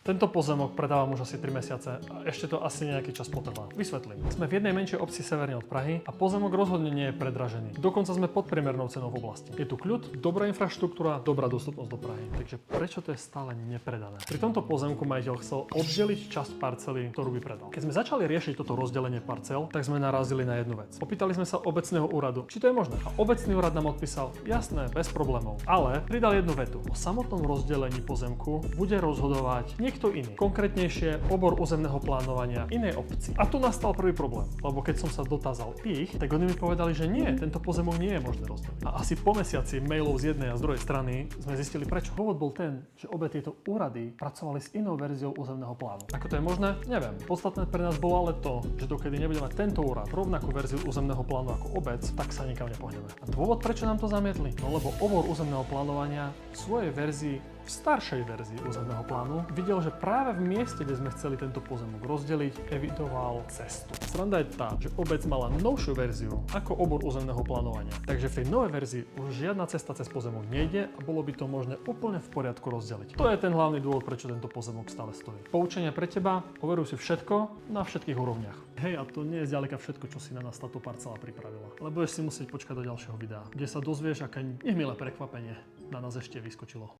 Tento pozemok predávam už asi 3 mesiace a ešte to asi nejaký čas potrvá. Vysvetlím. Sme v jednej menšej obci severne od Prahy a pozemok rozhodne nie je predražený. Dokonca sme pod priemernou cenou v oblasti. Je tu kľud, dobrá infraštruktúra, dobrá dostupnosť do Prahy. Takže prečo to je stále nepredané? Pri tomto pozemku majiteľ chcel oddeliť časť parcely, ktorú by predal. Keď sme začali riešiť toto rozdelenie parcel, tak sme narazili na jednu vec. Opýtali sme sa obecného úradu, či to je možné. A obecný úrad nám odpísal: jasné, bez problémov. Ale pridal jednu vetu. O samotnom rozdelení pozemku bude rozhodovať niekto iný. Konkrétnejšie obor územného plánovania inej obci. A tu nastal prvý problém, lebo keď som sa dotázal ich, tak oni mi povedali, že nie, tento pozemok nie je možné rozdeliť. A asi po mesiaci mailov z jednej a z druhej strany sme zistili prečo. Dôvod bol ten, že obe tieto úrady pracovali s inou verziou územného plánu. Ako to je možné? Neviem. Podstatné pre nás bolo ale to, že dokedy nebude mať tento úrad rovnakú verziu územného plánu ako obec, tak sa nikam nepohneme. A dôvod, prečo nám to zamietli? No lebo obor územného plánovania v svojej verzii, v staršej verzii územného plánu, videl, že práve v mieste, kde sme chceli tento pozemok rozdeliť, evidoval cestu. Sranda je tá, že obec mala novšiu verziu ako obor územného plánovania. Takže v tej novej verzii už žiadna cesta cez pozemok nejde a bolo by to možné úplne v poriadku rozdeliť. To je ten hlavný dôvod, prečo tento pozemok stále stojí. Poučenie pre teba: overuj si všetko na všetkých úrovniach. Hej, a to nie je zďaleka všetko, čo si na nás táto parcela pripravila. Ale budeš si musieť počkať do ďalšieho videa, kde sa dozvieš, aké nemilé prekvapenie na nás ešte vyskočilo.